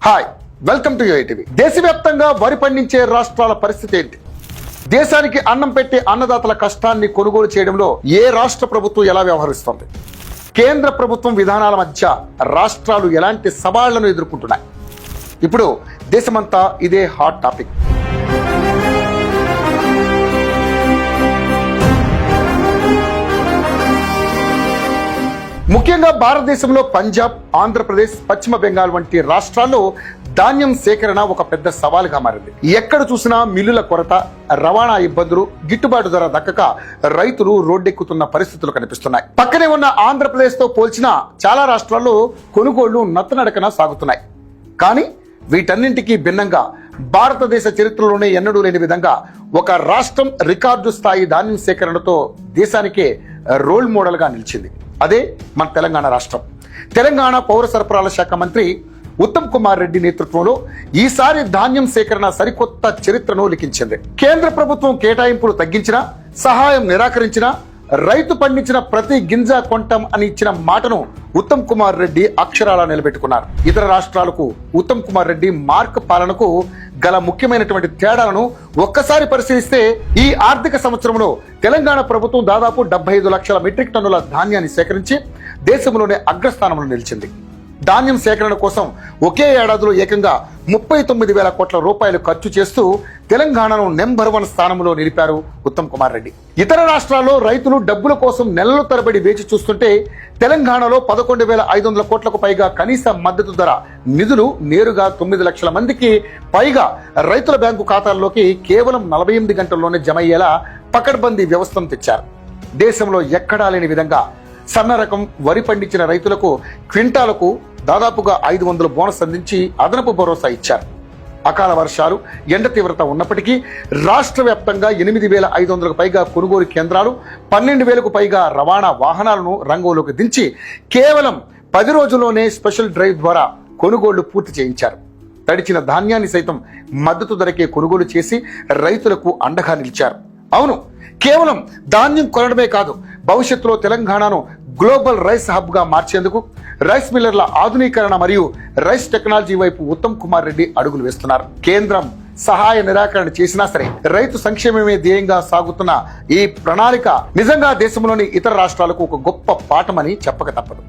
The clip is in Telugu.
Hi, welcome to యూఐటీవీ. దేశవ్యాప్తంగా వరి పండించే రాష్ట్రాల పరిస్థితి ఏంటి? దేశానికి అన్నం పెట్టే అన్నదాతల కష్టాన్ని కొనుగోలు చేయడంలో ఏ రాష్ట్ర ప్రభుత్వం ఎలా వ్యవహరిస్తోంది? కేంద్ర ప్రభుత్వం విధానాల మధ్య రాష్ట్రాలు ఎలాంటి సవాళ్లను ఎదుర్కొంటున్నాయి? ఇప్పుడు దేశమంతా ఇదే హాట్ టాపిక్. ముఖ్యంగా భారతదేశంలో పంజాబ్, ఆంధ్రప్రదేశ్, పశ్చిమ బెంగాల్ వంటి రాష్ట్రాల్లో ధాన్యం సేకరణ ఒక పెద్ద సవాలుగా మారింది. ఎక్కడ చూసినా మిల్లుల కొరత, రవాణా ఇబ్బందులు, గిట్టుబాటు ధర దక్కక రైతులు రోడ్డెక్కుతున్న పరిస్థితులు కనిపిస్తున్నాయి. పక్కనే ఉన్న ఆంధ్రప్రదేశ్ తో పోల్చినా చాలా రాష్ట్రాల్లో కొనుగోళ్లు నత్తనడకన సాగుతున్నాయి. కానీ వీటన్నింటికీ భిన్నంగా భారతదేశ చరిత్రలోనే ఎన్నడూ లేని విధంగా ఒక రాష్ట్రం రికార్డు స్థాయి ధాన్యం సేకరణతో దేశానికే రోల్ మోడల్ గా నిలిచింది. అదే మన తెలంగాణ రాష్ట్రం. తెలంగాణ పౌర సరఫరాల శాఖ మంత్రి ఉత్తమ్ కుమార్ రెడ్డి నేతృత్వంలో ఈసారి ధాన్యం సేకరణ సరికొత్త చరిత్రను లిఖించింది. కేంద్ర ప్రభుత్వం కేటాయింపులు తగ్గించినా, సహాయం నిరాకరించినా రైతు పండించిన ప్రతి గింజ కొంటాం అని ఇచ్చిన మాటను ఉత్తమ్ కుమార్ రెడ్డి అక్షరాలా నిలబెట్టుకున్నారు. ఇతర రాష్ట్రాలకు ఉత్తమ్ కుమార్ రెడ్డి మార్క్ పాలనకు గల ముఖ్యమైనటువంటి తేడాలను ఒక్కసారి పరిశీలిస్తే ఈ ఆర్థిక సంవత్సరంలో తెలంగాణ ప్రభుత్వం దాదాపు 75 లక్షల మెట్రిక్ టన్నుల ధాన్యాన్ని సేకరించి దేశంలోనే అగ్రస్థానంలో నిలిచింది. ధాన్యం సేకరణ కోసం ఒకే ఏడాదిలో ఏకంగా 39,000 కోట్ల రూపాయలు ఖర్చు చేస్తూ తెలంగాణను నెంబర్ 1 స్థానంలో నిలిపారు ఉత్తమ్ కుమార్ రెడ్డి. ఇతర రాష్ట్రాల్లో రైతులు డబ్బుల కోసం నెలల తరబడి వేచి చూస్తుంటే తెలంగాణలో 11,500 కోట్లకు పైగా కనీస మద్దతు ధర నిధులు నేరుగా 9 లక్షల మందికి పైగా రైతుల బ్యాంకు ఖాతాల్లోకి కేవలం 48 గంటల్లోనే జమ అయ్యేలా పకడ్బందీ వ్యవస్థను తెచ్చారు. దేశంలో ఎక్కడా లేని విధంగా సన్న రకం వరి పండించిన రైతులకు క్వింటాలకు దాదాపుగా 500 బోనస్ అందించి అదనపు భరోసా ఇచ్చారు. అకాల వర్షాలు, ఎండ తీవ్రత ఉన్నప్పటికీ రాష్ట్ర వ్యాప్తంగా 8,500కు పైగా కొనుగోలు కేంద్రాలు, 12,000కు పైగా రవాణా వాహనాలను రంగంలోకి దించి కేవలం 10 రోజుల్లోనే స్పెషల్ డ్రైవ్ ద్వారా కొనుగోళ్లు పూర్తి చేయించారు. తడిచిన ధాన్యాన్ని సైతం మద్దతు ధరకే కొనుగోలు చేసి రైతులకు అండగా నిలిచారు. అవును, కేవలం ధాన్యం కొనడమే కాదు, భవిష్యత్తులో తెలంగాణను గ్లోబల్ రైస్ హబ్ గా మార్చేందుకు రైస్ మిల్లర్ల ఆధునీకరణ మరియు రైస్ టెక్నాలజీ వైపు ఉత్తమ్ కుమార్ రెడ్డి అడుగులు వేస్తున్నారు. కేంద్రం సహాయ నిరాకరణ చేసినా సరే రైతు సంక్షేమమే ధ్యేయంగా సాగుతున్న ఈ ప్రణాళిక నిజంగా దేశంలోని ఇతర రాష్ట్రాలకు ఒక గొప్ప పాఠమని చెప్పక తప్పదు.